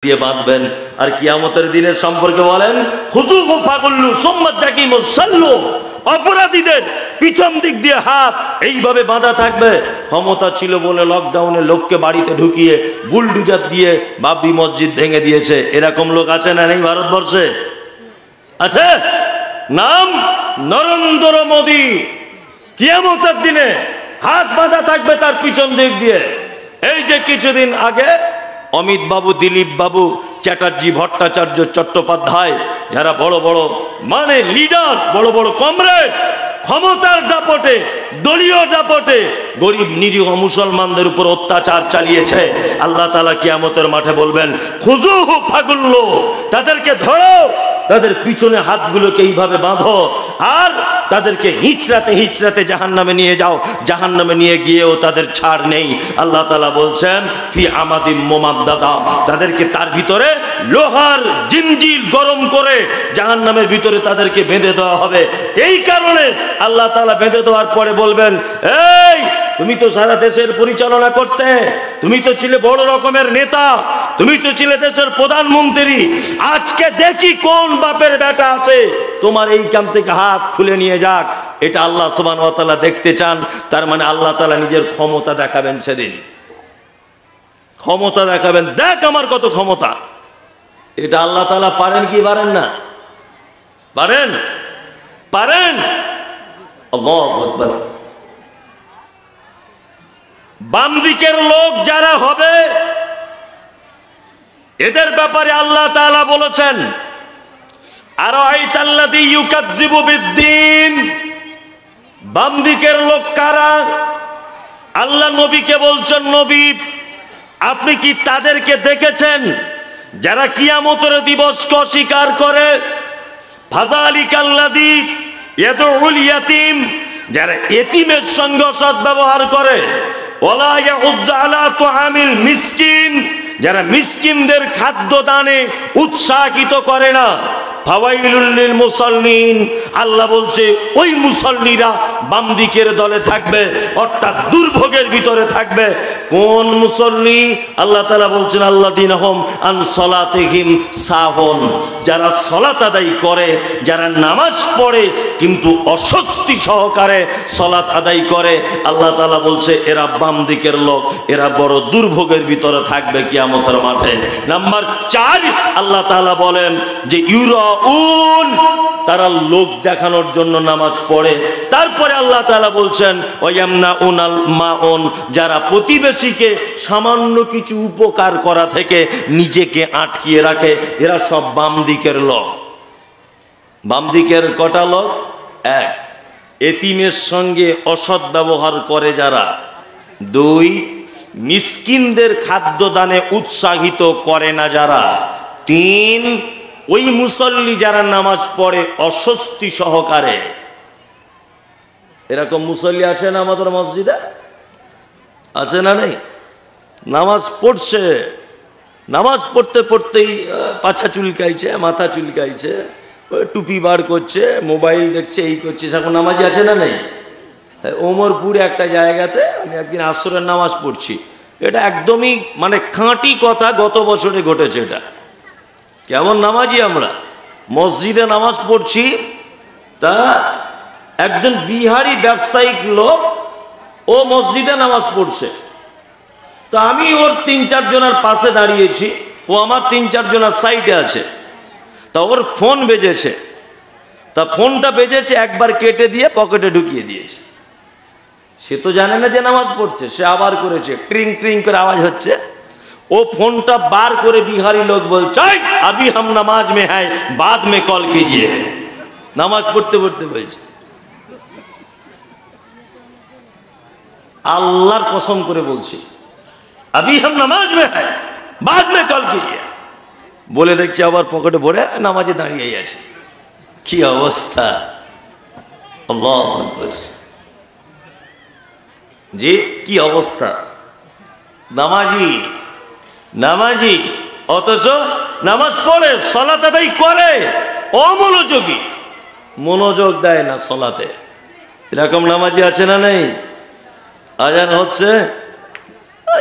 দিয়ে বাঁধবেন। আর কিয়ামতের দিনের সম্পর্কে বলেন, খুযুহু ফাগুল্লু সুম্মা জাকিমুস সাল্লু, অপরাধীদের পিছন দিক দিয়ে হাত এইভাবে বাঁধা থাকবে। ক্ষমতা ছিল বলে লকডাউনে লোককে বাড়িতে ঢুকিয়ে বুলডুজার দিয়ে বাবরি মসজিদ ভেঙে দিয়েছে। এরকম লোক আছে না নেই ভারতবর্ষে? আছে। নাম নরেন্দ্র মোদী। কিয়ামতের দিনে হাত বাঁধা থাকবে তার পিছন দিক দিয়ে। এই যে কিছুদিন আগে অমিত বাবু, দিলীপ বাবু, চ্যাটার্জি, ভট্টাচার্য, চট্টোপাধ্যায়, যারা বড় বড় মানে লিডার, বড় বড় কমরেড, ক্ষমতার দাপটে, দলীয় দাপটে গরিব নিরীহ মুসলমানদের উপর অত্যাচার চালিয়েছে। আল্লাহ তাআলা কিয়ামতের মাঠে বলবেন, খুযুহু ফাগুল্লু, তাদেরকে ধরো, তাদের পিছনে হাতগুলোকে এইভাবে বাঁধো, আর তাদেরকে হিচড়াতে হিচড়াতে জাহান্নামে নিয়ে যাও। জাহান্নামে নিয়ে গিয়েও তাদের ছাড় নেই। আল্লাহ তাআলা বলছেন, ফি আমাদিম মুমাদ্দাদা, তাদেরকে তার ভিতরে লোহার জিঞ্জির গরম করে জাহান্নামের ভিতরে তাদেরকে বেঁধে দেওয়া হবে। এই কারণে আল্লাহ তাআলা বেঁধে দেওয়ার পরে বলবেন, এই তুমি তো সারা দেশের পরিচালনা করতে, তুমি তো ছিলে বড় রকমের নেতা, তুমি তো ছিলে দেশের প্রধানমন্ত্রী, আজকে দেখি কোন বাপের বেটা আছে তোমার এইখান থেকে হাত খুলে নিয়ে যাক। এটা আল্লাহ সুবহানাহু ওয়া তাআলা দেখতে চান। তার মানে আল্লাহ তাআলা নিজের ক্ষমতা দেখাবেন সেদিন, ক্ষমতা দেখাবেন, দেখ আমার কত ক্ষমতা। এটা আল্লাহ তাআলা পারেন কি পারেন না? পারেন, পারেন। আল্লাহু আকবার। বাম দিকের লোক যারা হবে এদের ব্যাপারে আল্লাহ তাআলা বলেছেন, আরাআইতাল্লাযী ইউকাযযিবু বিদ্দীন, বাম দিকের লোক কারা? আল্লাহ নবীকে বলছেন, নবী আপনি কি তাদেরকে দেখেছেন যারা কিয়ামতের দিবসকে অস্বীকার করে? ফাযালিকাল্লাযী ইয়াদউল ইয়াতীম, যারা এতিমের সঙ্গে সদ্ব্যবহার করে। ওয়ালা ইয়াহুজ্জু আলা তুআমিল মিসকিন, যারা মিসকিনদের খাদ্য দানে উৎসাহিত করে না। ফাওয়াইলুল লিল মুসাল্লিন, আল্লাহ বলছে ওই মুসল্লিরা বাম দিকের দলে থাকবে, অর্থাৎ দুর্ভোগের ভিতরে থাকবে। কোন মুসল্লি? আল্লাহ তাআলা বলছেন, আল্লাযীনা হুম আন সালাতিহিম সাহুন, যারা সালাত আদায় করে, যারা নামাজ পড়ে কিন্তু অস্বস্তি সহকারে সালাত আদায় করে। আল্লাহ তাআলা বলছে এরা বাম দিকের লোক, এরা বড় দুর্ভোগের ভিতরে থাকবে কিয়ামতের মাঠে। নাম্বার 4, আল্লাহ তাআলা বলেন যে ইউরাউন, তারা লোক দেখানোর জন্য নামাজ পড়ে। তারপরে আল্লাহ তাআলা বলছেন ওয়ায়ামনাউনাল মাউন, যারা প্রতিবেশীকে সামান্য কিছু উপকার করা থেকে নিজেকে আটকিয়ে রাখে, এরা সব বাম দিকের লোক। বাম দিকের কটা লোক? 1, এতিমের সঙ্গে অসৎ ব্যবহার করে যারা। 2, মিসকিনদের খাদ্য দানে উৎসাহিত করে না যারা। 3, ওই মুসল্লি যারা নামাজ পড়ে অস্বস্তি সহকারে। এরকম মুসল্লি আছে না আমাদের মসজিদে? আছে না নেই? নামাজ পড়ছে, নামাজ পড়তে পড়তেই পাছা চুলকাইছে, মাথা চুলকাইছে, টুপি বার করছে, মোবাইল দেখছে, এই করছে। এখন নামাজি আছে না নেই? ওমরপুরে একটা জায়গাতে আমি একদিন আসরের নামাজ পড়ছি, এটা একদমই মানে খাঁটি কথা, গত বছরে ঘটেছে। এটা কেমন নামাজি আমরা, মসজিদে নামাজ পড়ছি, তা একজন বিহারি ব্যবসায়িক লোক ও মসজিদে নামাজ পড়ছে। তা আমি ওর 3-4 জনের পাশে দাঁড়িয়েছি, ও আমার 3-4 জনের সাইডে আছে। তা ওর ফোন বেজেছে, তা ফোনটা বেজেছে, একবার কেটে দিয়ে পকেটে ঢুকিয়ে দিয়েছে। সে তো জানে না যে নামাজ পড়ছে, সে আবার করেছে, ট্রিং ট্রিং করে আওয়াজ হচ্ছে। ও ফোনটা বার করে বিহারি লোক বলছে, আবি হাম নামাজ মে হ্যায় বাদ মে কল কিজিয়ে। নামাজ পড়তে পড়তে বলছে। আল্লাহর কসম করে বলছি, আবি হাম নামাজ মে হ্যায় বাদ মে কল কিজিয়ে বলে দেখছি আবার পকেটে ভরে নামাজে দাঁড়িয়ে আছে। কি অবস্থা! আল্লাহু আকবার। জি, কি অবস্থা! নামাজি, নামাজি, অথচ নামাজ পড়ে, সালাত আদায় করে, অমনোযোগী, মনোযোগ দেয় না সালাতে। এরকম নামাজি আছে না নেই? আজান হচ্ছে,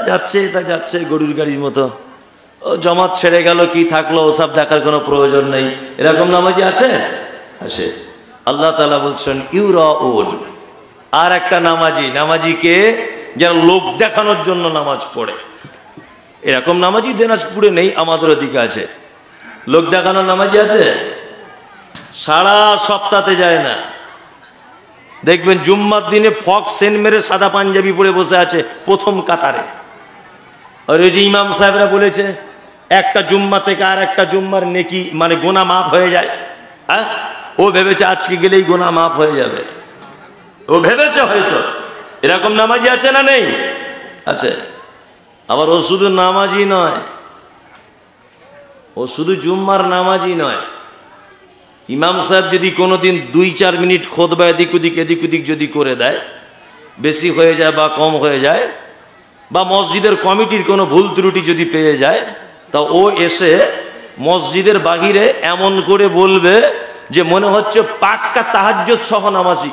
যাচ্ছে তা যাচ্ছে গরুর গাড়ির মতো, ও জমাত ছেড়ে গেল কি থাকলো ওসব দেখার কোনো প্রয়োজন নেই, এরকম নামাজি আছে? আছে। আল্লাহ তাআলা বলছেন ইউরাউন, আর একটা নামাজিকে যারা লোক দেখানোর জন্য নামাজ পড়ে, এরকম নামাজি দিনাজপুরে নেই, আমাদের ওদিকে আছে। লোক দেখানোর নামাজি আছে, সারা সপ্তাহে যায় না। দেখবেন জুম্মার দিনে ফক সেন মেরে সাদা পাঞ্জাবি পরে বসে আছে প্রথম কাতারে। আর ওই যে ইমাম সাহেবরা বলেছে একটা জুম্মা থেকে আর একটা জুম্মার নেকি মানে গোনা মাফ হয়ে যায়, হ্যাঁ, ও ভেবেছে আজকে গেলেই গোনা মাফ হয়ে যাবে, ও ভেবেছে হয়তো। এরকম নামাজি আছে না নেই? আছে। আবার ও শুধু নামাজি নয়, ও শুধু জুম্মার নামাজি নয়, ইমাম সাহেব যদি কোনোদিন 2-4 মিনিট খুতবা এদিক ওদিক যদি করে দেয়, বেশি হয়ে যায় বা কম হয়ে যায়, বা মসজিদের কমিটির কোনো ভুল ত্রুটি যদি পেয়ে যায়, তা ও এসে মসজিদের বাহিরে এমন করে বলবে যে মনে হচ্ছে পাক্কা তাহাজ্জুদ সহ নামাজি।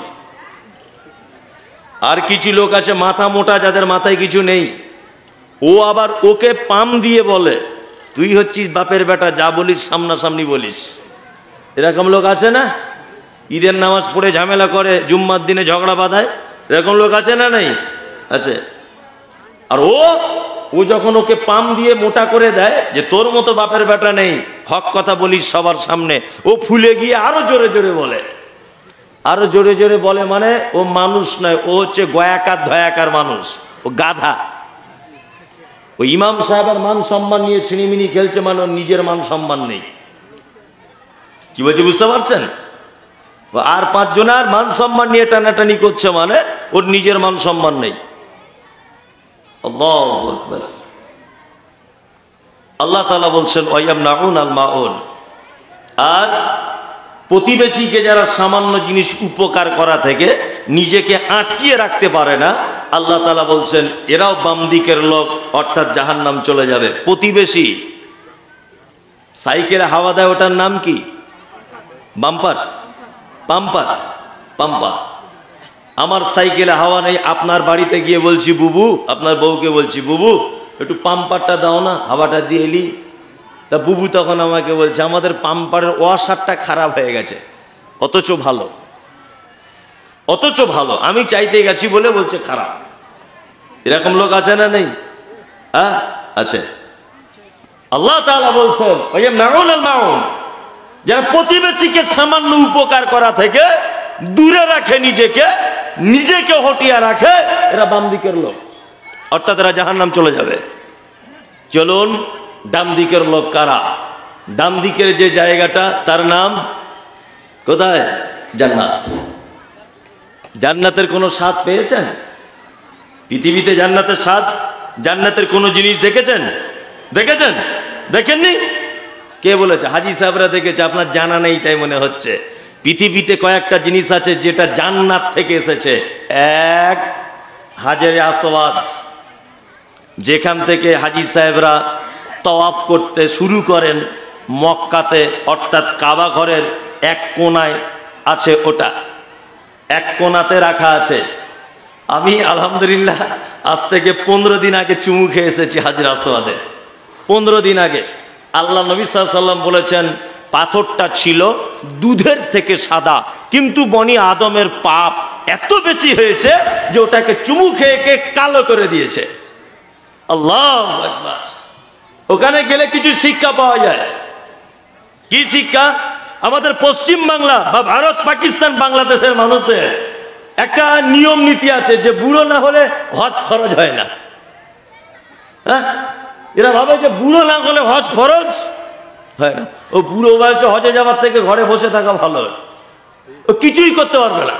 আর কিছু লোক আছে মাথা মোটা, যাদের মাথায় কিছু নেই, ও আবার ওকে পাম দিয়ে বলে তুই হচ্ছিস বাপের বেটা, যা বলিস সামনাসামনি বলিস। এরকম লোক আছে না? ঈদের নামাজ পড়ে ঝামেলা করে, জুম্মার দিনে ঝগড়া বাঁধায়, এরকম লোক আছে না নেই? আছে। আর ও যখন ওকে পাম দিয়ে মোটা করে দেয় যে তোর মতো বাপের বেটা নেই, হক কথা বলিস সবার সামনে, ও ফুলে গিয়ে আরো জোরে জোরে বলে, আরো জোরে জোরে বলে। মানে ও মানুষ নয়, ও হচ্ছে গয়াকার ধয়াকার মানুষ, ও গাধা। ওই ইমাম সাহেবের মান সম্মান নিয়ে ছিনিমিনি খেলছে, মানে ওর নিজের মান সম্মান নেই। কি বলছে বুঝতে পারছেন? আর 5 জনের মান সম্মান নিয়ে টানাটানি করছে, মানে ওর নিজের মান সম্মান নেই। আল্লাহু আকবার। আল্লাহ তাআলা বলছেন ওয়ায়ামনাউন আল মাউন, আর প্রতিবেশীকে যারা সামান্য জিনিস উপকার করা থেকে নিজেকে আটকিয়ে রাখতে পারে না, আল্লাহ তাআলা বলছেন এরাও বাম দিকের লোক, অর্থাৎ জাহান্নাম চলে যাবে। প্রতিবেশী সাইকেলে হাওয়া দেয়, ওটার নাম কি? Bumper, pumper, Pampa. আমার সাইকেলে হাওয়া নেই, আপনার বাড়িতে গিয়ে বলছি বুবু, আপনার বউকে বলছি বুবু একটু পাম্পারটা দাও না, হাওয়াটা দিয়ে এলি। তা বুবু তখন আমাকে বলছে আমাদের পাম্পারের ওয়াশারটা খারাপ হয়ে গেছে, অথচ ভালো, অথচ ভালো, আমি চাইতে গেছি বলে বলছে খারাপ। এরকম লোক আছে না নেই? হ্যাঁ, আছে। আল্লাহ তাআলা বলছেন ওয়ায়ামনাউন আল মাউন, যারা প্রতিবেশীকে সামান্য উপকার করা থেকে দূরে রাখে, নিজেকে হটিয়ে রাখে, এরা বাম দিকের লোক, অর্থাৎ এরা জাহান্নাম চলে যাবে। চলুন ডান দিকের লোক কারা? ডান দিকের যে জায়গাটা তার নাম কোথায়? জান্নাত। জান্নাতের কোনো স্বাদ পেয়েছেন? পৃথিবীতে জান্নাতের স্বাদ, জান্নাতের কোনো জিনিস দেখেছেন? দেখেননি? কে বলেছে? হাজী সাহেবরা দেখেছে, আপনার জানা নেই তাই মনে হচ্ছে। পৃথিবীতে কয়েকটা জিনিস আছে যেটা জান্নাত থেকে এসেছে। এক, হাজরে আসওয়াদ, যেখান থেকে হাজী সাহেবরা তওয়াফ করতে শুরু করেন মক্কাতে, অর্থাৎ কাবা ঘরের এক কোনায় আছে, ওটা এক কোনাতে রাখা আছে। আমি আলহামদুলিল্লাহ আজ থেকে 15 দিন আগে চুমু খেয়ে এসেছি হাজরে আসওয়াদে। 15 দিন আগে আল্লাহ নবী সাল্লাল্লাহু আলাইহি ওয়াসাল্লাম বলেছেন পাথরটা ছিল দুধের থেকে সাদা, কিন্তু বনি আদমের পাপ এত বেশি হয়েছে যে ওটাকে চুমু খেয়ে কালো করে দিয়েছে। আল্লাহু আকবার। ওখানে গেলে কিছু শিক্ষা পাওয়া যায়। কি শিক্ষা? আমাদের পশ্চিম বাংলা বা ভারত, পাকিস্তান, বাংলাদেশের মানুষের একটা নিয়ম নীতি আছে যে বুড়ো না হলে হজ ফরজ হয় না। হ্যাঁ, এরা ভাবে যে বুড়ো না হলে হজ ফরজ হয় না। ও বুড়ো বয়সে হজে যাওয়ার থেকে ঘরে বসে থাকা ভালো, ও কিছুই করতে পারবে না।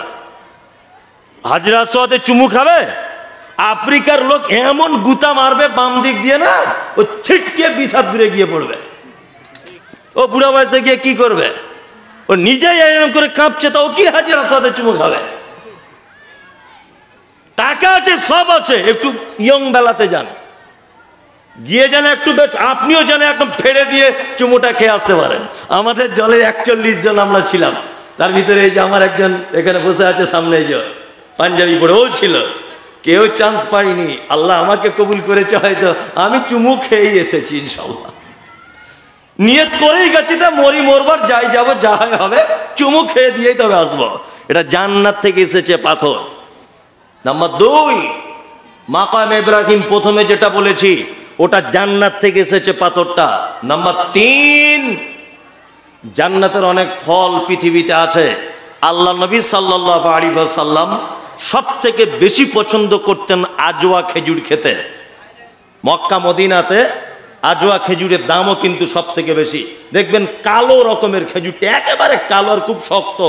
হাজরে আসওয়াদে চুমু খাবে, আফ্রিকার লোক এমন গুতা মারবে বাম দিক দিয়ে না, ও ছিটকে 20 হাত দূরে গিয়ে পড়বে। ও বুড়ো বয়সে গিয়ে কি করবে? ও নিজেই এরকম করে কাঁপছে, তো ও কি হাজরে আসওয়াদে চুমু খাবে? টাকা আছে, সব আছে, একটু ইয়ং বেলাতে যান, গিয়ে যেন একটু বেশ আপনিও যেন একদম ফেড়ে দিয়ে চুমুটা খেয়ে আসতে পারেন। আমাদের দলের 41 জন আমরা ছিলাম, তার ভিতরে এই যে আমার একজন এখানে বসে আছে সামনে, এই যে পাঞ্জাবি পরে, ও ছিল। কেউ চান্স পাইনি, আল্লাহ আমাকে কবুল করেছে, হয়তো আমি চুমু খেয়েই এসেছি ইনশাআল্লাহ। নিয়ত করেই গেছি, তা মরি মরবার, যাই যাবো, যা হবে চুমু খেয়ে দিয়েই তবে আসবো। এটা জান্নাত থেকে এসেছে পাথর। নাম্বার 2, মাকাম ইব্রাহিম প্রথমে যেটা বলেছি ওটা জান্নাত থেকে এসেছে পাথরটা। নাম্বার 3, জান্নাতের অনেক ফল পৃথিবীতে আছে। আল্লাহ নবী সাল্লাল্লাহু আলাইহি ওয়াসাল্লাম সব থেকে বেশি পছন্দ করতেন আজওয়া খেজুর খেতে। মক্কা মদিনাতে আজওয়া খেজুরের দামও কিন্তু সব থেকে বেশি। দেখবেন কালো রকমের খেজুরটা, একেবারে কালো আর খুব শক্ত।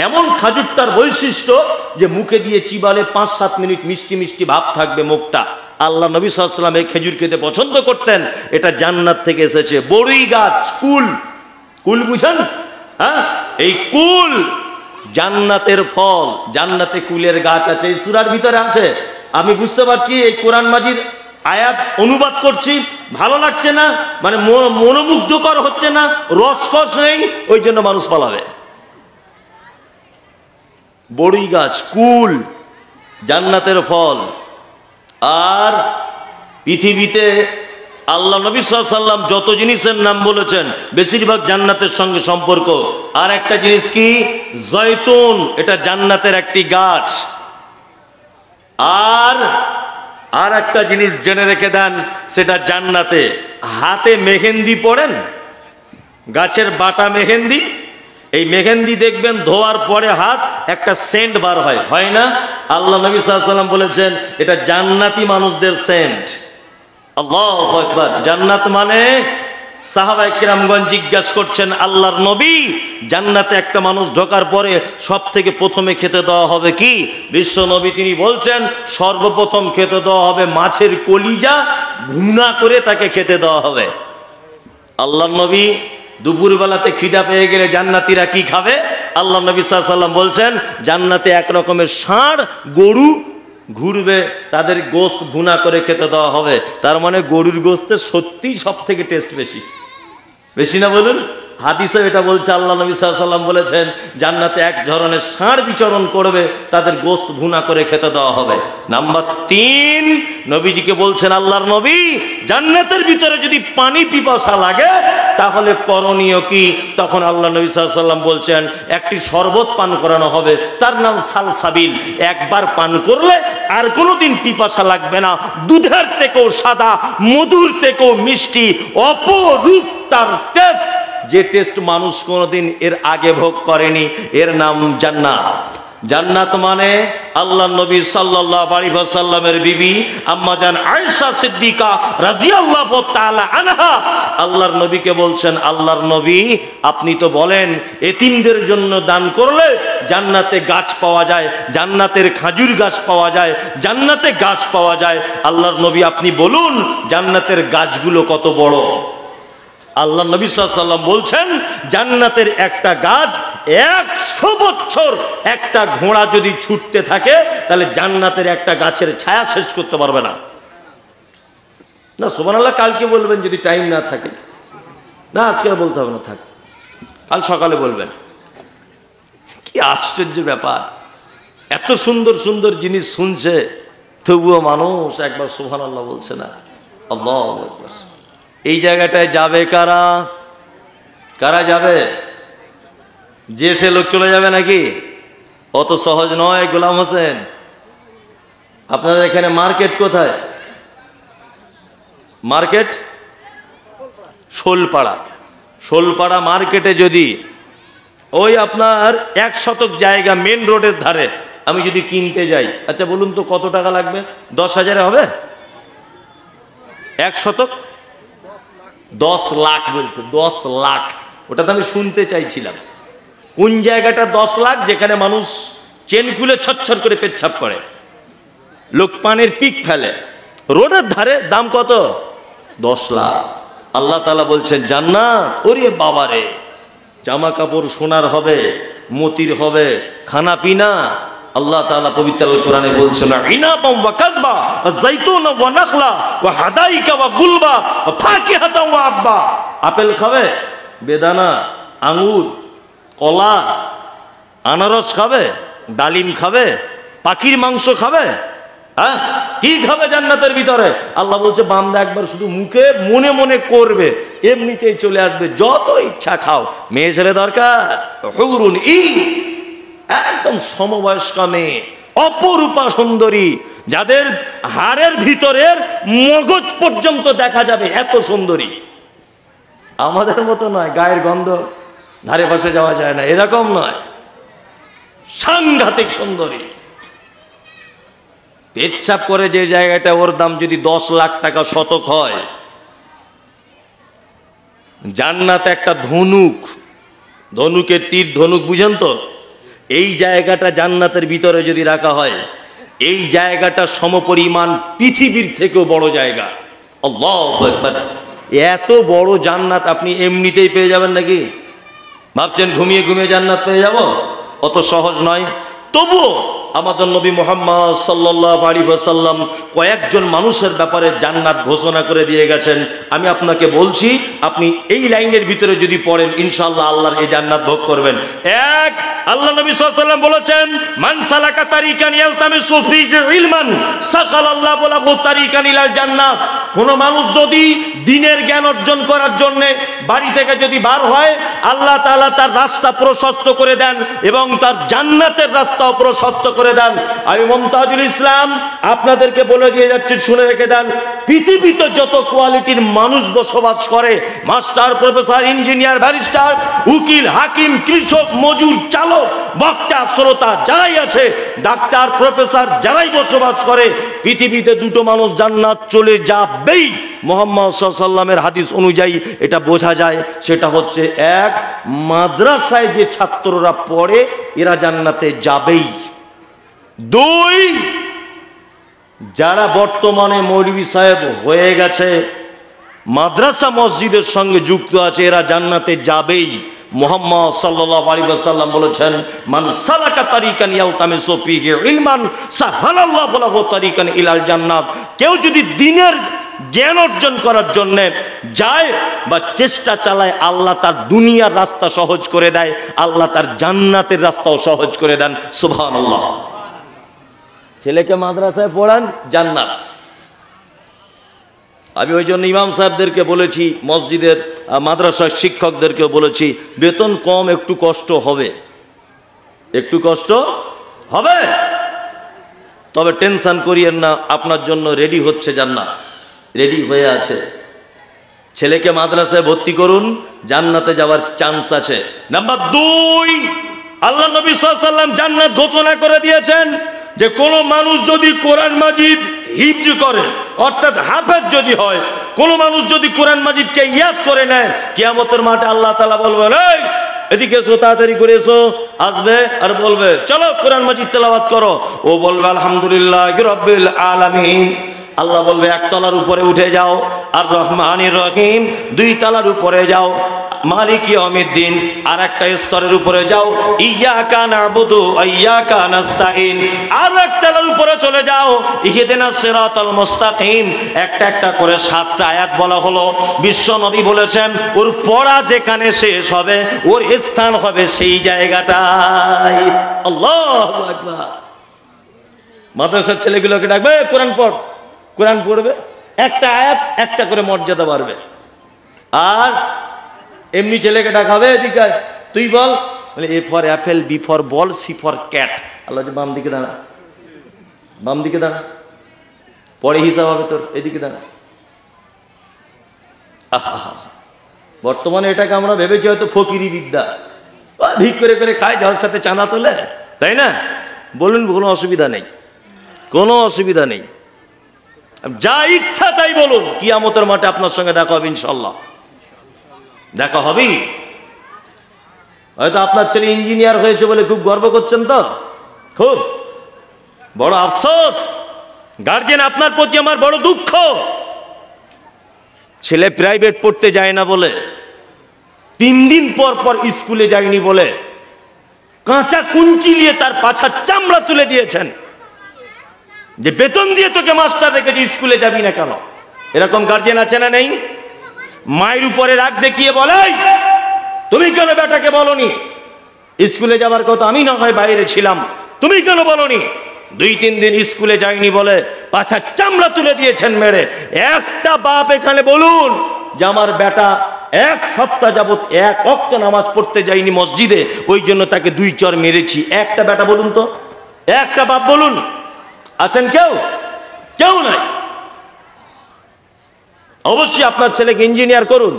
এমন খেজুরটার বৈশিষ্ট্য যে মুখে দিয়ে চিবালে 5-7 মিনিট মিষ্টি মিষ্টি ভাব থাকবে মুখটা। আল্লাহ নবী সাল্লাল্লাহু আলাইহি ওয়াসাল্লাম এই খেজুর খেতে পছন্দ করতেন। এটা জান্নাত থেকে এসেছে। বড়ই গাছ, কুল, কুল বুঝেন? হ্যাঁ, এই কুল জান্নাতের ফল। জান্নাতে কুলের গাছ আছে, এই সূরার ভিতরে আছে। আমি বুঝতে পারছি এই কোরআন মাজিদ আয়াত অনুবাদ করছি, ভালো লাগছে না, মানে মনোমুগ্ধকর হচ্ছে না, রসকস নেই, ওই জন্য মানুষ পালাবে। বড়ই গাছ, কুল জান্নাতের ফল। আর পৃথিবীতে আল্লাহ নবী সাল্লাল্লাহু আলাইহি ওয়াসাল্লাম যত জিনিসের নাম বলেছেন বেশিরভাগ জান্নাতের সঙ্গে সম্পর্ক। আর একটা জিনিস কি? জয়তুন, এটা জান্নাতের একটি গাছ। আর একটা জিনিস জেনে রেখে দেন, সেটা জান্নাতে হাতে মেহেন্দি পড়েন, গাছের বাটা মেহেন্দি। এই মেহেন্দি দেখবেন ধোয়ার পরে হাত একটা সেন্ট বার হয়, হয় না? আল্লাহ নবী সাল্লাল্লাহু আলাইহি ওয়াসাল্লাম বলেছেন এটা জান্নাতি মানুষদের সেন্ট। আল্লাহু আকবার। জান্নাত মানে সাহাবায়ে কেরামগণ জিজ্ঞাসা করছেন আল্লাহর নবী, জান্নাতে একটা মানুষ ঢোকার পরে সব থেকে প্রথমে খেতে দেওয়া হবে কি? বিশ্ব নবী তিনি বলছেন সর্বপ্রথম খেতে দেওয়া হবে মাছের কলিজা, ভুনা করে তাকে খেতে দেওয়া হবে। আল্লাহর নবী দুপুরবেলাতে খিদা পেয়ে গেলে জান্নাতীরা কি খাবে? আল্লাহ নবী সাল্লাল্লাহু আলাইহি ওয়াসাল্লাম বলছেন জান্নাতে এক রকমের ষাঁড় গরু ঘুরবে, তাদের গোশত ভুনা করে খেতে দেওয়া হবে। তার মানে গরুর গোশতের সত্যিই সব থেকে টেস্ট বেশি, বেশি না বলুন? হাদিসে এটা বলছে, আল্লাহ নবী সাল্লাল্লাহু আলাইহি ওয়াসাল্লাম বলেছেন জান্নাতে এক ধরনের ষাঁড় বিচরণ করবে, তাদের গোশত ভুনা করে খেতে দেওয়া হবে। নাম্বার 3, নবীজিকে বলছেন আল্লাহর নবী জান্নাতের ভিতরে যদি পানি পিপাসা লাগে তাহলে করণীয় কি? তখন আল্লাহ নবী সাল্লাল্লাহু আলাইহি ওয়াসাল্লাম বলছেন একটি শরবত পান করানো হবে, তার নাম সালসাবিল। একবার পান করলে আর কোনোদিন পিপাসা লাগবে না। দুধের থেকেও সাদা, মধুর থেকেও মিষ্টি, অপরূপ তার টেস্ট, যে টেস্ট মানুষ কোনোদিন এর আগে ভোগ করেনি। এর নাম জান্নাত। জান্নাত মানে আল্লাহ নবী সাল্লাল্লাহু আলাইহি ওয়াসাল্লামের বিবি আম্মাজান আয়েশা সিদ্দিকা রাদিয়াল্লাহু তাআলা আনহা আল্লাহর নবীকে বলছেন, আল্লাহর নবী আপনি তো বলেন এতিমদের জন্য দান করলে জান্নাতে গাছ পাওয়া যায়, জান্নাতের খেজুর গাছ পাওয়া যায়, জান্নাতে গাছ পাওয়া যায়। আল্লাহর নবী আপনি বলুন জান্নাতের গাছগুলো কত বড়? আল্লাহ নবী সাল্লাল্লাহু আলাইহি ওয়াসাল্লাম বলছেন জান্নাতের একটা গাছ 100 বছর একটা ঘোড়া যদি ছুটতে থাকে তাহলে জান্নাতের একটা গাছের ছায়া শেষ করতে পারবে না। না সুবহানাল্লাহ, কালকে বলবেন যদি টাইম না থাকে। না আজকে আর বলতে হবে না, থাক, কাল সকালে বলবেন। কি আশ্চর্য ব্যাপার, এত সুন্দর সুন্দর জিনিস শুনছে তবুও মানুষ একবার সুবহানাল্লাহ বলছে না। আল্লাহু আকবার। এই জায়গাটায় যাবে কারা? কারা যাবে? যে সে লোক চলে যাবে নাকি? অত সহজ নয় গোলাম হোসেন। আপনাদের এখানে মার্কেট কোথায়? মার্কেট শোলপাড়া। শোলপাড়া মার্কেটে যদি ওই আপনার 1 শতক জায়গা মেন রোডের ধারে আমি যদি কিনতে যাই, আচ্ছা বলুন তো কত টাকা লাগবে? 10,000-এ হবে? 1 শতক 10 লাখ বলছে, 10 লাখ। ওটা তো আমি শুনতে চাইছিলাম কোন জায়গাটা 10 লাখ, যেখানে মানুষ চেন খুলে ছচ্ছর করে পেচ্ছাপ করে, লোক পানের পিক ফেলে, রোডের ধারে দাম কত? 10 লাখ। আল্লাহ তাআলা বলছেন জান্নাত, ওরে বাবারে, জামা কাপড় সোনার হবে, মতির হবে, খানা পিনা। আল্লাহ তাআলা পবিত্র আল কোরআনে বলছেন ইনাবাম ওয়া কাযবা ওয়া যাইতুনা ওয়া নাখলা ওয়া হাদাইকা ওয়া গুলবা ওয়া ফাকিহাতা ওয়া আব্বা। আপেল খাবে, বেদানা, আঙ্গুর, কলা, আনারস খাবে, ডালিম খাবে, পাখির মাংস খাবে, হ্যাঁ কি খাবে জান্নাতের ভিতরে? আল্লাহ বলছে বান্দা একবার শুধু মুখে মনে মনে করবে, এমনিতেই চলে আসবে, যত ইচ্ছা খাও। মেয়ে ছেলে দরকার? হুরুন ঈন, একদম সমবয়স্কা মেয়ে, অপরূপা সুন্দরী, যাদের হাড়ের ভিতরের মগজ পর্যন্ত দেখা যাবে, এত সুন্দরী। আমাদের মতো নয়, গায়ের গন্ধ ধারে পাশে যাওয়া যায় না, এরকম নয়, সাংঘাতিক সুন্দরী। পেচ্ছাপ করে যে জায়গাটা, ওর দাম যদি 10 লাখ টাকা শতক হয়। জান্নাত একটা ধনুক, ধনুকের তীর ধনুক বুঝেন তো? এই জায়গাটা জান্নাতের ভিতরে যদি রাখা হয়, এই জায়গাটা সমপরিমাণ পৃথিবীর থেকেও বড় জায়গা। আল্লাহু আকবার। এত বড় জান্নাত আপনি এমনিতেই পেয়ে যাবেন নাকি? ভাবছেন ঘুমিয়ে ঘুমিয়ে জান্নাত পেয়ে যাব? অত সহজ নয়। তবুও আমাদের নবী মুহাম্মদ সাল্লাল্লাহু আলাইহি ওয়াসাল্লাম কয়েকজন মানুষের ব্যাপারে জান্নাত ঘোষণা করে দিয়ে গেছেন। আমি আপনাকে বলছি, আপনি এই লাইনের ভিতরে যদি পড়েন, ইনশাআল্লাহ আল্লাহর এই জান্নাত ভোগ করবেন। এক, আল্লাহ নবী সাল্লাল্লাহু আলাইহি ওয়াসাল্লাম বলেছেন, মান সালাকা তারিকান ইয়ালতামিসু ফীহি ইলমান সাকালাল্লাহু লাহু তারিকান ইলাল জান্নাত। কোন মানুষ যদি দ্বীনের জ্ঞান অর্জন করার জন্য বাড়ি থেকে যদি বার হয়, আল্লাহ তাআলা তার রাস্তা প্রশস্ত করে দেন এবং তার জান্নাতের রাস্তাও প্রশস্ত করে দেন। আমি মুমতাজুল ইসলাম আপনাদেরকে বলে দিয়ে যাচ্ছি, শুনে রেখে দেন, পৃথিবীতে যত কোয়ালিটির মানুষ বসবাস করে, মাস্টার, প্রফেসর, ইঞ্জিনিয়ার, ব্যারিস্টার, উকিল, হাকিম, কৃষক, মজুর, চালক, বক্তা, শ্রোতা যারাই আছে, ডাক্তার, প্রফেসর যারাই বসবাস করে, পৃথিবীতে দুটো মানুষ জান্নাত চলে যাবেই। মুহাম্মদ সাল্লাল্লাহু আলাইহি ওয়াসাল্লামের হাদিস অনুযায়ী এটা বোঝা যায়। সেটা হচ্ছে, এক, মাদ্রাসায় যে ছাত্ররা পড়ে এরা জান্নাতে যাবেই। দুই, যারা বর্তমানে মৌলভী সাহেব হয়ে গেছে, মাদ্রাসা মসজিদের সঙ্গে যুক্ত আছে, এরা জান্নাতে যাবেই। মুহাম্মদ সাল্লাল্লাহু আলাইহি ওয়াসাল্লাম বলেছেন, মান সালাকা তারিকান ইয়ালতামিসু ফীহি ইলমান সাহালাল্লাহু লাহু তারিকান ইলাল জান্নাত। কেউ যদি দ্বীনের জ্ঞান অর্জন করার জন্য যায় বা চেষ্টা চালায়, আল্লাহ তার দুনিয়ার রাস্তা সহজ করে দেয়, আল্লাহ তার জান্নাতের রাস্তাও সহজ করে দেন। সুবহানাল্লাহ। ছেলেকে মাদ্রাসায় পড়ান, জান্নাত। আমি ওই জন্য ইমাম সাহেবদেরকে বলেছি, মসজিদের মাদ্রাসার শিক্ষকদেরকেও বলেছি, বেতন কম, একটু কষ্ট হবে, একটু কষ্ট হবে, তবে টেনশন করিয়েন না, আপনার জন্য রেডি হচ্ছে জান্নাত, রেডি হয়ে আছে। ছেলেকে মাদ্রাসায় ভর্তি করুন, জান্নাতে যাওয়ার চান্স আছে। নাম্বার দুই, আল্লাহ নবী সাল্লাল্লাহু আলাইহি ওয়াসাল্লাম জান্নাত ঘোষণা করে দিয়েছেন যে কোন মানুষ যদি কোরআন মাজিদ হিফজ করে, অর্থাৎ হাফেজ যদি হয়, কোন মানুষ যদি কোরআন মাজিদকে ইয়াদ করে নেয়, কিয়ামতের মাঠে আল্লাহ তাআলা বলবেন, এই এদিকে এসো, তাড়াতাড়ি করে এসো। আসবে আর বলবে, চলো কোরআন মাজিদ তেলাওয়াত করো। ও বলবে, আলহামদুলিল্লাহি রাব্বিল আলামিন। আল্লাহ বলবে, এক তলার উপরে উঠে যাও, আর রহমানির রহিম 2 তলার উপরে যাও, মালিক ইয়াউমিদ্দিন আর একটা স্তরের উপরে যাও, ইয়াকা নাবুদু ওয়া ইয়াকা নাস্তাইন আর এক তলার উপরে চলে যাও, ইহদিনাস সিরাতাল মুস্তাকিম। একটা একটা করে 7টা আয়াত বলা হলো। বিশ্ব নবী বলেছেন, ওর পড়া যেখানে শেষ হবে, ওর স্থান হবে সেই জায়গাটায়। আল্লাহু আকবার। মাদ্রাসার ছেলেগুলোকে ডাকবে, কোরআন পড়, কোরআন পড়বে, একটা আয়াত একটা করে মর্যাদা বাড়বে। আর এমনি ছেলেকে ডাকাবে, এদিকে তুই বল, বলে A for apple, B for ball, C for cat. আল্লাহ, বাম দিকে দাঁড়া, বাম দিকে দাঁড়া, পরে হিসাব হবে তোর, এদিকে দাঁড়া। বর্তমানে এটাকে আমরা ভেবেছি হয়তো ফকিরি বিদ্যা, ভিক করে করে খায়, জলসাতে চাঁদা তোলে, তাই না? বলুন, কোনো অসুবিধা নেই, কোনো অসুবিধা নেই, যা ইচ্ছা তাই বলুন। কিয়ামতের মাঠে আপনার সঙ্গে দেখা হবে ইনশাআল্লাহ, দেখা হবেই। হয়তো আপনার ছেলে ইঞ্জিনিয়ার হয়েছে বলে খুব গর্ব করছেন, তো খুব বড় আফসোস, গার্জেন আপনার প্রতি আমার বড় দুঃখ। ছেলে প্রাইভেট পড়তে যায় না বলে, 3 দিন পর পর স্কুলে যায়নি বলে কাঁচা কুঞ্চি নিয়ে তার পাছার চামড়া তুলে দিয়েছেন, যে বেতন দিয়ে তোকে মাস্টার রেখেছি, স্কুলে যাবি না কেন? এরকম গার্জেন আছে না নেই? মায়ের উপরে রাগ দেখিয়ে বলে, তুমি কেন বেটাকে বলনি স্কুলে যাবার কথা? আমি না হয় বাইরে ছিলাম, তুমি কেন বলনি? 2-3 দিন স্কুলে যায়নি বলে পাছার চামড়া তুলে দিয়েছেন মেরে। একটা বাপ এখানে বলুন যে আমার বেটা 1 সপ্তাহ যাবত 1 ওয়াক্ত নামাজ পড়তে যায়নি মসজিদে, ওই জন্য তাকে 2 চর মেরেছি। একটা বেটা বলুন তো, একটা বাপ বলুন, আছেন কেউ? কেউ নাই। অবশ্যই আপনার ছেলেকে ইঞ্জিনিয়ার করুন,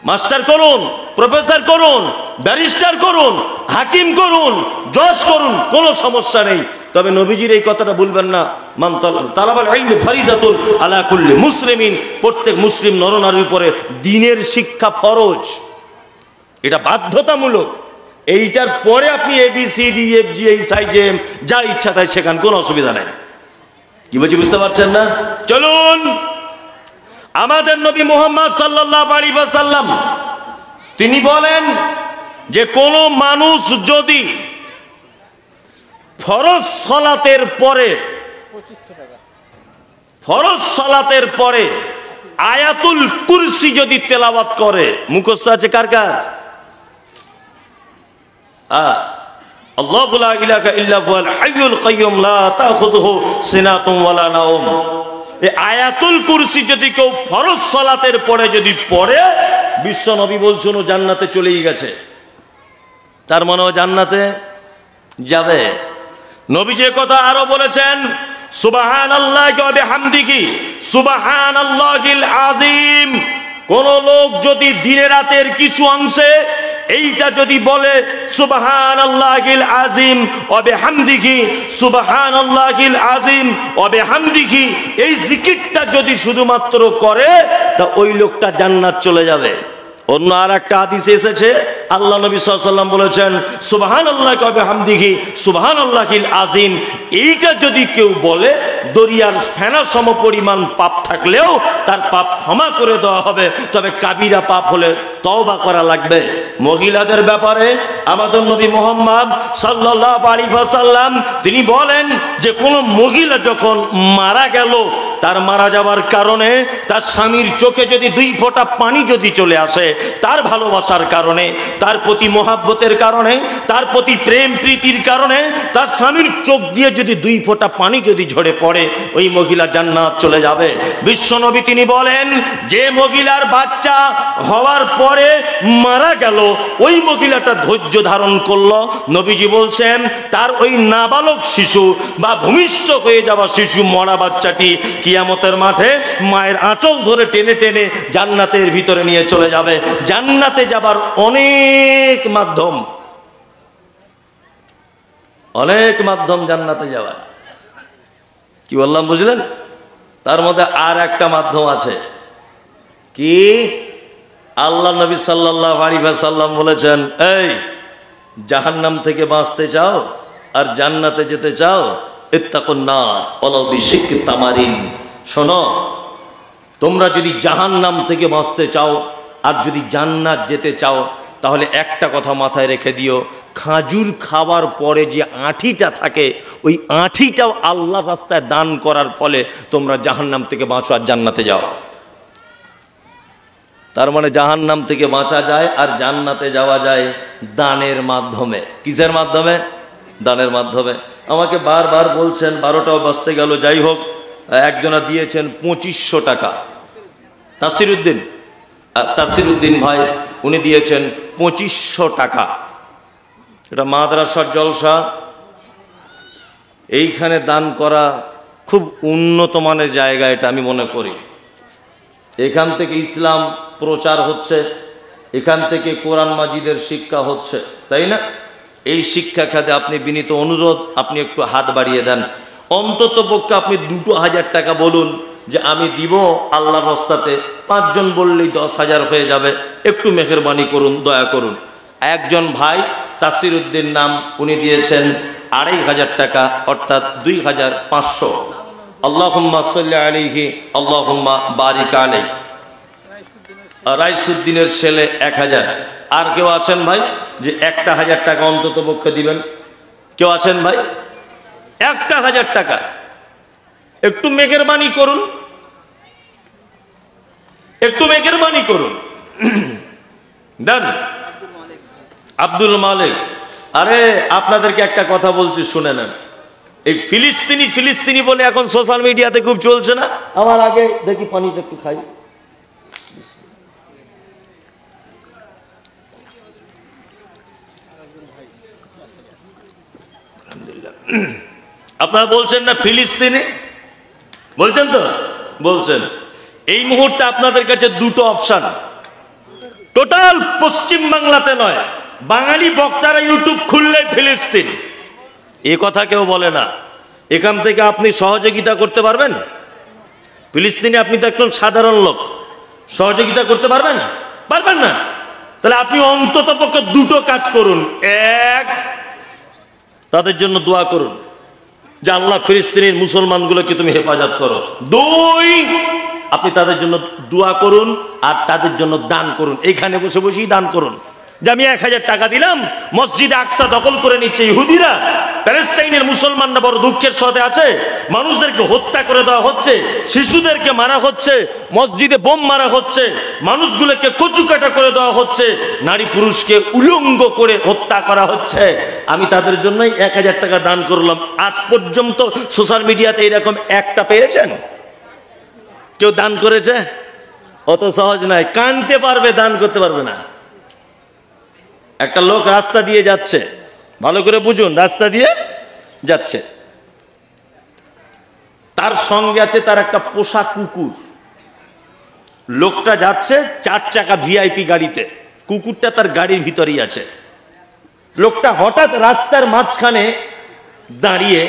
মাস্টার করুন, প্রফেসর করুন, ব্যারিস্টার করুন, হাকিম করুন, জজ করুন, কোনো সমস্যা নেই। তবে নবীজির এই কথাটা বলবেন না, মান তালাবাল ইলম ফারিজাতুন আলা কুল্লি মুসলিমিন, প্রত্যেক মুসলিম নরনারীর উপরে দ্বীনের শিক্ষা ফরজ, এটা বাধ্যতামূলক। এইটার পরে আপনি ABCDEFGHIJM যা ইচ্ছা তাই শেখান, কোনো অসুবিধা নেই। কি বলছি বুঝতে পারছেন না? চলুন, আমাদের নবী মুহাম্মদ সাল্লাল্লাহু আলাইহি ওয়াসাল্লাম তিনি বলেন যে কোন মানুষ যদি ফরজ সালাতের পরে আয়াতুল কুরসি যদি তেলাওয়াত করে, মুখস্থ আছে কার কার? আল্লাহু লা ইলাহা ইল্লা হুয়াল হাইয়ুল কাইয়্যুম লা তাখুযুহু সিনাতুন ওয়ালা নাওম। এই আয়াতুল কুরসি যদি কেউ ফরজ সালাতের পরে যদি পড়ে, বিশ্ব নবী বলছেন ও জান্নাতে চলেই গেছে। তার মানে ও জান্নাতে যাবে। নবী যে কথা আরো বলেছেন, সুবহানাল্লাহি ওয়া বিহামদিহি সুবহানাল্লাহিল আযীম। কোন লোক যদি দিনে রাতের কিছু অংশে এইটা যদি বলে সুবহানাল্লাহিল আযীম ওয়া বিহামদিহি সুবহানাল্লাহিল আযীম ওয়া বিহামদিহি, এই জিকিরটা যদি শুধুমাত্র করে তা ওই লোকটা জান্নাত চলে যাবে। অন্য আর একটা হাদিসে এসেছে, আল্লাহ নবী সাল্লাল্লাহু আলাইহি ওয়াসাল্লাম বলেছেন সুবহানাল্লাহি ওয়া বিহামদিহি সুবহানাল্লাহিল আযীম। এইটা যদি কেউ বলে দরিয়ার ফেনা সম পরিমাণ পাপ থাকলেও তার পাপ ক্ষমা করে দেওয়া হবে, তবে কাবিরা পাপ হলে তওবা করা লাগবে। মহিলাদের ব্যাপারে আমাদের নবী মুহাম্মদ সাল্লাল্লাহু আলাইহি ওয়াসাল্লাম তিনি বলেন যে কোন মহিলা যখন মারা গেল, তার মারা যাওয়ার কারণে তার স্বামীর চোখে যদি 2 ফোঁটা পানি যদি চলে আসে, তার ভালোবাসার কারণে, তার প্রতি মহাব্বতের কারণে, তার প্রতি প্রেম প্রীতির কারণে তার স্বামীর চোখ দিয়ে যদি 2 ফোঁটা পানি যদি ঝরে পড়ে, ওই মহিলা জান্নাত চলে যাবে। বিশ্বনবী তিনি বলেন যে মহিলার বাচ্চা হওয়ার পরে মারা গেল, ওই মহিলাটা ধৈর্য ধারণ করলো, নবীজি বলছেন তার ওই নাবালক শিশু বা ভূমিষ্ঠ হয়ে যাওয়া শিশু মরা বাচ্চাটি কিয়ামতের মাঠে মায়ের আঁচল ধরে টেনে টেনে জান্নাতের ভিতরে নিয়ে চলে যাবে। জান্নাতে যাবার অনেক মাধ্যম, অনেক মাধ্যম জান্নাতে যাওয়ার। কি বললাম বুঝলেন? তার মধ্যে আর একটা মাধ্যম আছে। কি? আল্লাহ নবী সাল্লাল্লাহু আলাইহি ওয়াসাল্লাম বলেছেন, এই জাহান্নাম থেকে বাঁচতে চাও আর জান্নাতে যেতে চাও, ইত্তাকুন নার ওয়ালাউ বিশিক্কি তামারিন। শোনো, তোমরা যদি জাহান্নাম থেকে বাঁচতে চাও আর যদি জান্নাত যেতে চাও, তাহলে একটা কথা মাথায় রেখে দিও, খাজুর খাওয়ার পরে যে আঁঠিটা থাকে, ওই আঁঠিটাও আল্লাহর রাস্তায় দান করার ফলে তোমরা জাহান্নাম থেকে বাঁচো আর জান্নাতে যাও। তার মানে জাহান্নাম থেকে বাঁচা যায় আর জান্নাতে যাওয়া যায় দানের মাধ্যমে। কিসের মাধ্যমে? দানের মাধ্যমে। আমাকে বারবার বলছেন, 12টাও বাজতে গেল, যাই হোক, একজনা দিয়েছেন 2500 টাকা। তাসিরউদ্দিন ভাই উনি দিয়েছেন 2500 টাকা। এটা মাদ্রাসার জলসা, এইখানে দান করা খুব উন্নত মানের জায়গা, এটা আমি মনে করি। এখান থেকে ইসলাম প্রচার হচ্ছে, এখান থেকে কোরআন মাজিদের শিক্ষা হচ্ছে, তাই না? এই শিক্ষা খাতে আপনি বিনীত অনুরোধ, আপনি একটু হাত বাড়িয়ে দেন। অন্তত পক্ষে আপনি 2000 টাকা বলুন যে আমি দিব আল্লাহর রাস্তাতে। 5 জন বললেই 10,000 হয়ে যাবে। একটু মেহেরবানি করুন, দয়া করুন। একজন ভাই তাসিরউদ্দিন নাম, উনি দিয়েছেন 2500 টাকা, অর্থাৎ 2500। আল্লাহুম্মা সাল্লি আলাইহি আল্লাহুম্মা বারিক আলাইহি। রাইসুদ্দিনের ছেলে 1000। আর কেউ আছেন ভাই যে 1000 টাকা অন্তত পক্ষে দিবেন? কেউ আছেন ভাই? 1000 টাকা একটু মেহেরবানি করুন, একটু মেহেরবানি করুন, দেন। আব্দুল মালিক, আরে আপনাদেরকে একটা কথা বলছি, শুনে নেন। এই ফিলিস্তিনি ফিলিস্তিনি বলে এখন সোশ্যাল মিডিয়াতে খুব চলছে না? আমার আগে দেখি পানিটা একটু খাই। আপনারা বলছেন না ফিলিস্তিনি, বলছেন তো? বলছেন। এই মুহূর্তে আপনাদের কাছে দুটো অপশন, টোটাল পশ্চিম বাংলাতে নয়, বাঙালি বক্তারা ইউটিউব খুললে ফিলিস্তিন, এ কথা কেউ বলে না। এখান থেকে আপনি সহযোগিতা করতে পারবেন? ফিলিস্তিনি, আপনি তো একদম সাধারণ লোক, সহযোগিতা করতে পারবেন? পারবেন না। তাহলে আপনি অন্তত পক্ষে দুটো কাজ করুন। এক, তাদের জন্য দোয়া করুন যে আল্লাহ ফিলিস্তিনের মুসলমানগুলোকে তুমি হেফাজত করো। দুই, আপনি তাদের জন্য দোয়া করুন আর তাদের জন্য দান করুন। এখানে বসে বসেই দান করুন যে আমি 1000 টাকা দিলাম, মসজিদে আকসা দখল করে নিচ্ছে ইহুদিরা, প্যালেস্টাইনের মুসলমানরা বড় দুঃখের সাথে আছে, মানুষদেরকে হত্যা করে দেওয়া হচ্ছে, শিশুদেরকে মারা হচ্ছে, মসজিদে বোম মারা হচ্ছে, মানুষগুলোকে কচুকাটা করে দেওয়া হচ্ছে, নারী পুরুষকে উলঙ্গ করে হত্যা করা হচ্ছে, আমি তাদের জন্যই 1000 টাকা দান করলাম। আজ পর্যন্ত সোশ্যাল মিডিয়াতে এরকম একটা পেয়েছেন কেউ দান করেছে? অত সহজ নয়, কানতে পারবে, দান করতে পারবে না। একটা লোক রাস্তা দিয়ে যাচ্ছে, ভালো করে বুঝুন, রাস্তা দিয়ে যাচ্ছে, তার সঙ্গে আছে তার একটা পোষা কুকুর। লোকটা যাচ্ছে 4 চাকা ভিআইপি গাড়িতে, কুকুরটা তার গাড়ির ভিতরেই আছে। লোকটা হঠাৎ রাস্তার মাঝখানে দাঁড়িয়ে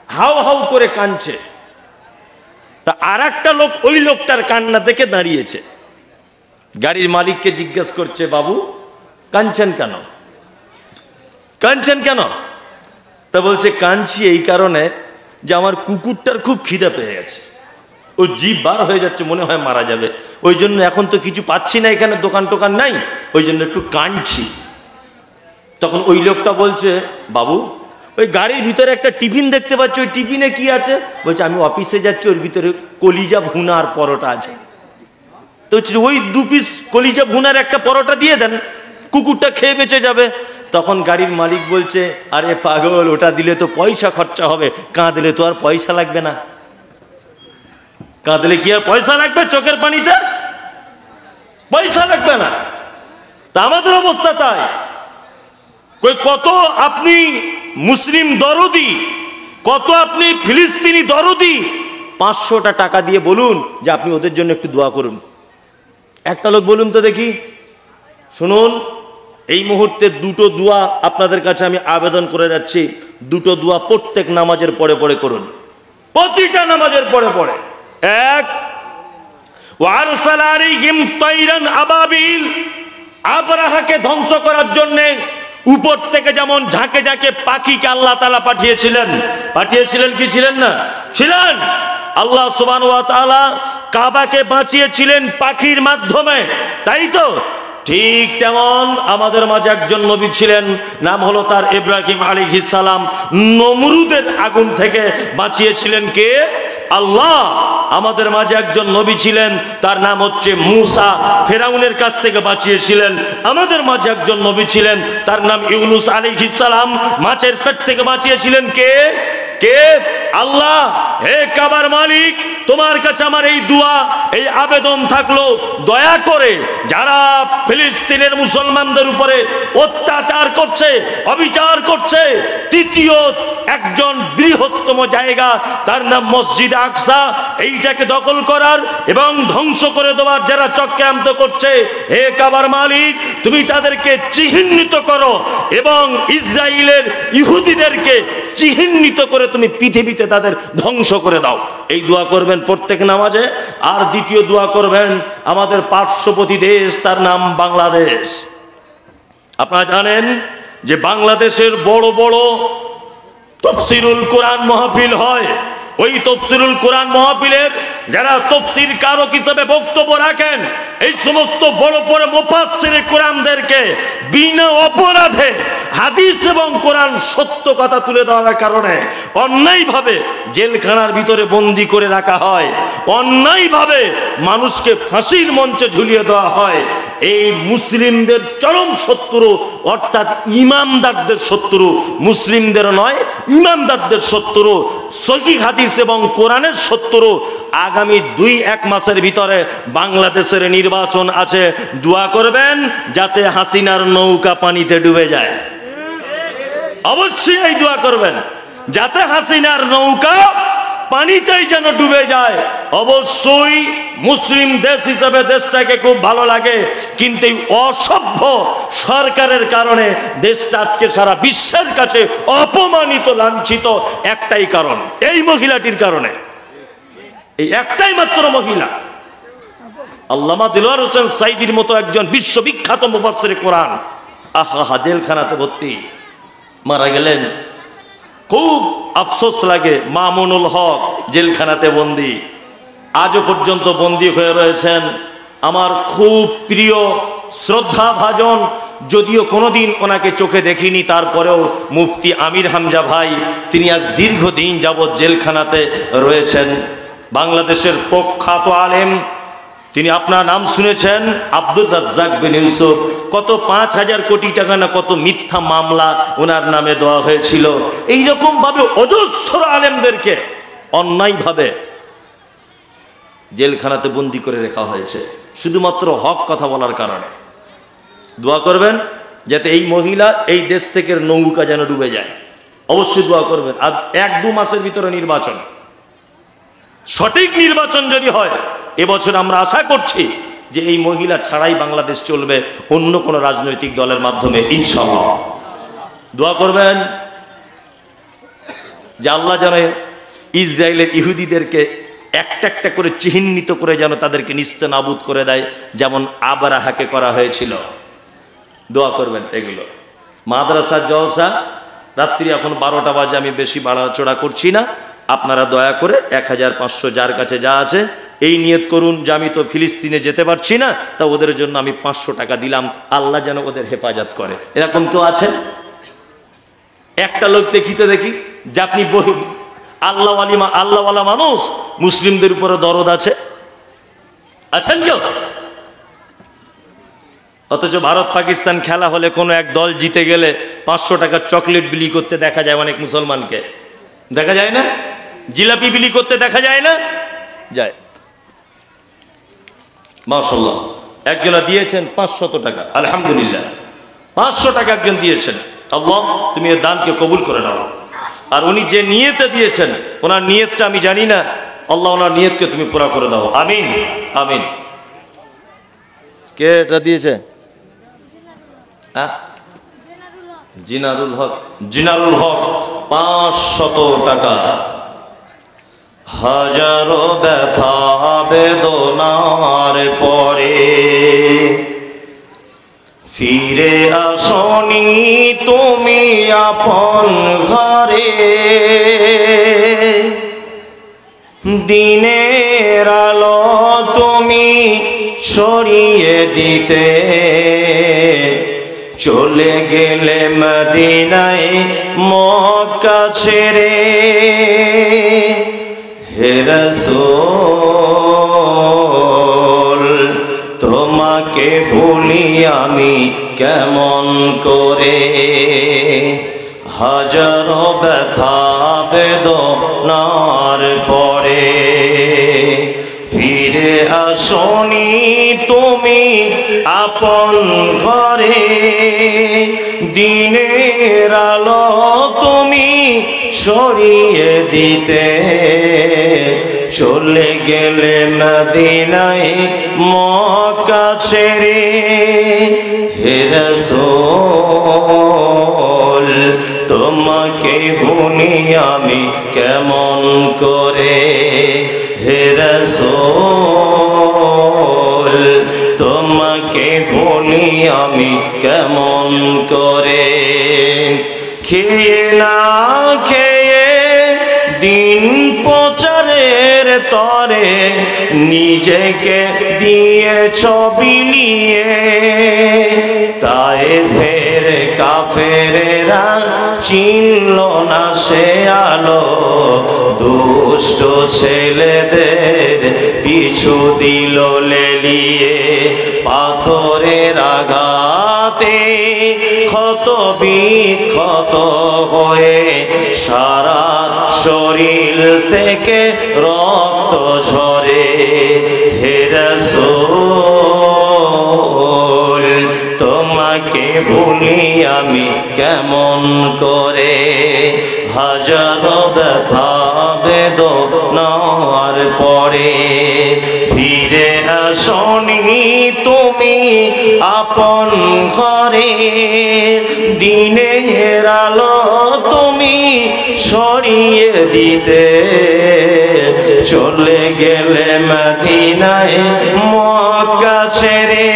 হাউ হাউ করে কাঁদছে। তা আর একটা লোক ওই লোকটার কান্না দেখে দাঁড়িয়েছে, গাড়ির মালিককে জিজ্ঞেস করছে, বাবু কাঁদছেন কেন? কাঁদছেন কেন? তা বলছে, কাঁদছি এই কারণে যে আমার কুকুরটার খুব খিদে পেয়ে গেছে, ও জিভ বার হয়ে যাচ্ছে, মনে হয় মারা যাবে, ওই জন্য এখন তো কিছু পাচ্ছি না, এখানে দোকান টোকান নাই, ওই জন্য একটু কাঁদছি। তখন ওই লোকটা বলছে, বাবু ওই গাড়ির ভিতরে একটা টিফিন দেখতে পাচ্ছি, ওই টিফিনে কি আছে? বলছে, আমি অফিসে যাচ্ছি, ওর ভিতরে কলিজা ভুনা আর পরোটা আছে। তো ওই 2 পিস কলিজা ভুনার একটা পরোটা দিয়ে দেন, কুকুরটা খেয়ে বেঁচে যাবে। তখন গাড়ির মালিক বলছে, আরে পাগল, ওটা দিলে তো পয়সা খরচা হবে, কাঁদলে তো আর পয়সা লাগবে না। কাঁদলে কি আর পয়সা লাগবে? চোখের পানিতে পয়সা লাগবে না। তা আমাদের অবস্থা তাই। কত আপনি মুসলিম দরদি, কত আপনি ফিলিস্তিনি দরদি, 500টা টাকা দিয়ে বলুন যে আপনি ওদের জন্য একটু দোয়া করুন। একটা লোক বলুন তো দেখি। শুনুন, এই মুহূর্তে দুটো দোয়া আপনাদের কাছে আমি আবেদন করে যাচ্ছি, দুটো দোয়া প্রত্যেক নামাজের পরে পরে করুন, প্রতিটা নামাজের পরে পরে। এক, ওয়ারসালা আলাইহিম তাইরান আবাবিল, আবরাহাকে ধ্বংস করার জন্য উপর থেকে যেমন ঝাঁকে ঝাঁকে পাখিকে আল্লাহ তাআলা পাঠিয়েছিলেন, পাঠিয়েছিলেন কি ছিলেন না? ছিলেন। আল্লাহ সুবহানাহু ওয়া তাআলা কাবাকে বাঁচিয়েছিলেন পাখির মাধ্যমে, তাই তো? ঠিক তেমন আমাদের মাঝে একজন নবী ছিলেন, নাম হলো তার ইব্রাহিম আলাইহিস সালাম। নমরুদের আগুন থেকে বাঁচিয়েছিলেন কে? আল্লাহ। আমাদের মাঝে একজন নবী ছিলেন, তার নাম হচ্ছে মূসা, ফেরাউনের কাছ থেকে বাঁচিয়েছিলেন। আমাদের মাঝে একজন নবী ছিলেন, তার নাম ইউনুস আলাইহিস সালাম, মাছের পেট থেকে বাঁচিয়েছিলেন কে? কে? আল্লাহ। হে কাবার মালিক, তোমার কাছে আমার এই দোয়া, এই আবেদন থাকলো, দয়া করে যারা ফিলিস্তিনের মুসলমানদের উপরে অত্যাচার করছে, অবিচার করছে, তৃতীয় একজন বৃহত্তম জায়গা, তার নাম মসজিদ আকসা, এইটাকে দখল করার এবং ধ্বংস করে দেওয়ার যারা চক্রান্ত করছে, হে কাবার মালিক, তুমি তাদেরকে চিহ্নিত করো এবং ইসরায়েলের ইহুদিদেরকে চিহ্নিত করে তুমি পৃথিবীতে তাদের ধ্বংস করে দাও। এই দোয়া করবেন প্রত্যেক নামাজে। আর দ্বিতীয় দোয়া করবেন আমাদের পার্শ্ববর্তী দেশ, তার নাম বাংলাদেশ। আপনারা জানেন যে বাংলাদেশের বড় বড় তাফসীরুল কোরআন মাহফিল হয়। ওই তাফসীরুল কোরআন মাহফিলের যারা তাফসীর কারক হিসেবে বক্তব্য রাখেন, এই সমস্ত বড় বড় মুফাসসিরে কোরআনদেরকে বিনা অপরাধে হাদিস এবং কোরআন সত্য কথা তুলে দেওয়ার কারণে অন্যায়ভাবে জেলখানার ভিতরে বন্দী করে রাখা হয়, অন্যায়ভাবে মানুষকে ফাঁসির মঞ্চে ঝুলিয়ে দেওয়া হয়। এই মুসলিমদের চরম শত্রু, অর্থাৎ ইমানদারদের শত্রু, মুসলিমদের নয় ইমানদারদের শত্রু, সহিহ হাদিস এবং কোরআনের শত্রু। আগামী 2-1 মাসের ভিতরে বাংলাদেশের নির্বাচন আছে, দোয়া করবেন যাতে হাসিনার নৌকা পানিতে ডুবে যায়। অবশ্যই এই দোয়া করবেন যাতে হাসিনার নৌকা পানিতেই যেন ডুবে যায়। অবশ্যই মুসলিম দেশ হিসেবে দেশটাকে খুব ভালো লাগে, কিন্তু এই অসভ্য সরকারের কারণে দেশটা আজকে সারা বিশ্বের কাছে অপমানিত, লাঞ্ছিত একটাই কারণ, এই মহিলাটির কারণে। এই একটাই মাত্র মহিলা। আল্লামা দিলওয়ার হোসেন সাইদির মতো একজন বিশ্ববিখ্যাত মুফাসসিরে কোরআন আহা জেলখানাতে ভর্তি, মারা গেলেন। খুব আফসোস লাগে, মামুনুল হক জেলখানাতে বন্দী, আজও পর্যন্ত বন্দী হয়ে রয়েছেন। আমার খুব প্রিয় শ্রদ্ধাভাজন, যদিও কোনোদিন ওনাকে চোখে দেখিনি, তারপরেও মুফতি আমির হামজা ভাই, তিনি আজ দীর্ঘদিন যাবৎ জেলখানাতে রয়েছেন। বাংলাদেশের প্রখ্যাত আলেম, তিনি আপনার নাম শুনেছেন, আব্দুর রাজ্জাক বিন ইউসুফ। কত 5,000 কোটি টাকা না কত মিথ্যা মামলা ওনার নামে দেওয়া হয়েছিল। এইরকম ভাবে অজস্র আলেমদেরকে অন্যায়ভাবে জেলখানাতে বন্দি করে রাখা হয়েছে শুধুমাত্র হক কথা বলার কারণে। দোয়া করবেন যাতে এই মহিলা এই দেশ থেকে নৌকা যেন ডুবে যায়। অবশ্যই দোয়া করবেন। আর 1-2 মাসের ভিতরে নির্বাচন, সঠিক নির্বাচন যদি হয় এবছর আমরা আশা করছি যে এই মহিলা ছাড়াই বাংলাদেশ চলবে, অন্য কোনো রাজনৈতিক দলের মাধ্যমে ইনশাআল্লাহ। দোয়া করবেন যে আল্লাহ যেন ইসরায়েলের ইহুদিদেরকে একটা একটা করে চিহ্নিত করে যেন তাদেরকে নিস্তেনাবুদ করে দেয়, যেমন আবরাহাকে করা হয়েছিল। দোয়া করবেন এগুলো। মাদ্রাসা জলসা রাত্রি এখন 12টা বাজে, আমি বেশি বাড়াচড়া করছি না। আপনারা দয়া করে 1500 যার কাছে যা আছে এই নিয়ত করুন যে আমি তো ফিলিস্তিনে যেতে পারছি না, তা ওদের জন্য আমি 500 টাকা দিলাম, আল্লাহ যেন ওদের হেফাজত করে। এরকম কেউ আছে? একটা লোক দেখিতে দেখি যে আপনি আল্লাহওয়ালা মানুষ, মুসলিমদের উপরে দরদ আছে, আছেন কেউ? অথচ ভারত পাকিস্তান খেলা হলে কোনো এক দল জিতে গেলে 500 টাকার চকলেট বিলি করতে দেখা যায় অনেক মুসলমানকে, দেখা যায় না? জিলাপি বিলি করতে দেখা যায় না? যায়। মাশাআল্লাহ, একজনা দিয়েছেন 500 টাকা, আলহামদুলিল্লাহ 500 টাকা একজন দিয়েছেন। আল্লাহ তুমি এর দানকে কবুল করে নাও। আর উনি যে নিয়তে দিয়েছেন, ওনার নিয়তটা আমি জানি না, আল্লাহ ওনার নিয়তকে তুমি পুরা করে দাও, আমিন আমিন। কে এটা দিয়েছে? জিনারুল হক, জিনারুল হক 500 টাকা। হাজারো ব্যথা বেদনার পরে ফিরে আসনি তুমি আপন ঘরে, দিনের আলো তুমি সরিয়ে দিতে চলে গেলে মদিনায় মক্কা ছেড়ে। হে রাসূল তোমাকে ভুলি আমি কেমন করে, হাজারো ব্যথা বেদনার পরে ফিরে আসনি তুমি আপন ঘরে, দিনের আলো তুমি সরিয়ে দিতে চলে গেলে মদিনায় মক্কা ছেড়ে। হে রাসূল তোমাকে ভুলি আমি কেমন করে, হে রাসূল তোমাকে ভুলি আমি কেমন করে। খেয়ে না খেয়ে দিন পচা পূজারের তরে নিজেকে দিয়েছ বিলিয়ে, তাই ফের কাফেরেরা চিনল না সে আলো, দুষ্ট ছেলেদের পিছু দিল লেলিয়ে। পাথরের আঘাতে ক্ষত বিক্ষত হয়ে সারা শরীর থেকে রক্ত ঝরে। হে রাসূল তোমাকে ভুলি আমি কেমন করে, হাজারো ব্যথা বেদনার পরে। ফিরে আসনি তুমি আপন ঘরে, দিনের আলো তুমি ছড়িয়ে দিতে, চলে গেলে মদিনায় মক্কা ছেড়ে।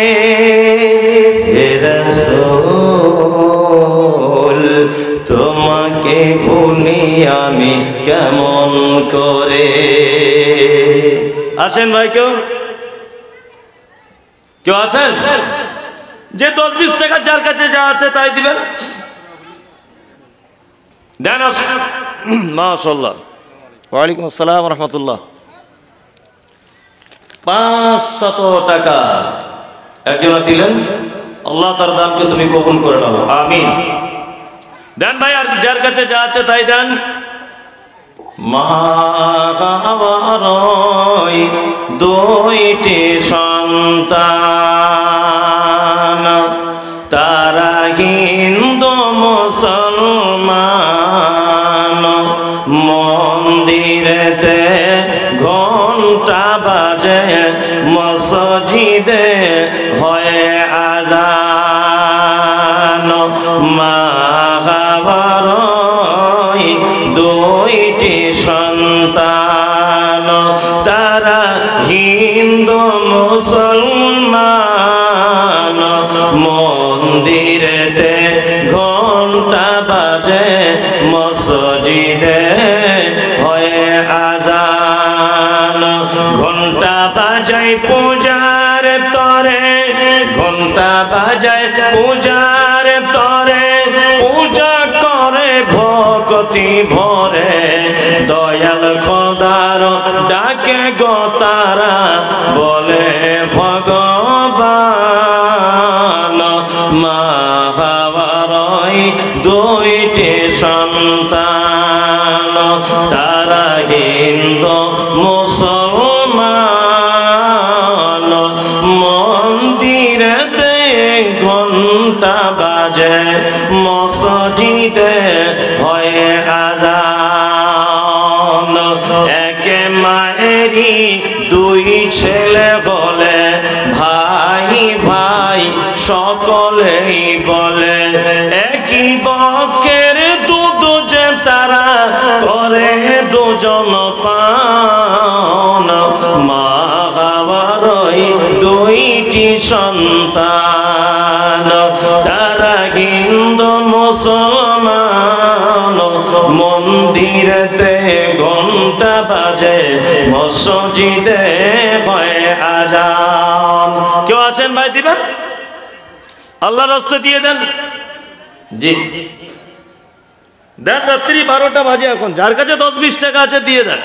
হে রাসূল তোমাকে ভুলি আমি কেমন করে। আছেন ভাই কেউ? কেউ আছেন যে 10-20 টাকা যার কাছে যা আছে তাই দিবেন? দেন। মাশাআল্লাহ। ওয়ালাইকুম আসসালাম ওয়া রাহমাতুল্লাহ। 500 টাকা একজন দিলেন, আল্লাহ তার দানকে তুমি কবুল করে নাও, আমিন। দেন ভাই, আর যার কাছে যা আছে তাই দেন। মা হাওয়ারই দুইটি সন্তান, তারা হিন্দু মুসলমান, মন্দিরেতে ঘন্টা বাজে, মসজিদে হয় আযান। মা হাওয়ারই দুইটি সন্তান, তারা হিন্দু মুসলমান, মন্দিরেতে ঘন্টা বাজে, মসজিদে হয় আযান। ঘন্টা বাজায় পূজার তরে, ঘন্টা বাজায় পূজার তরে, পূজা করে ভক্তি ভরে, দয়াল খোদার ডাকে গো তারা বলে ভগবান। মা হাওয়ারই দুইটি সন্তান, তারা হিন্দু মুসলমান, মন্দিরেতে ঘন্টা বাজে, মসজিদে হয় আযান। একে মায়েরই দুই ছেলে বলে, ভাই ভাই সকলেই বলে, একই বকের দুধ যে তারা করে দুজন পান। মা হাওয়ারই দুইটি সন্তান, তারা হিন্দু মুসলমান, মন্দিরেতে ঘন্টা বাজে, মসজিদে হয় আযান। কেউ আছেন ভাই দিবেন? আল্লাহর রাস্তায় দিয়ে দেন। জি দেন, রাত্রি 12টা বাজে এখন, যার কাছে 10-20 টাকা আছে দিয়ে দেন।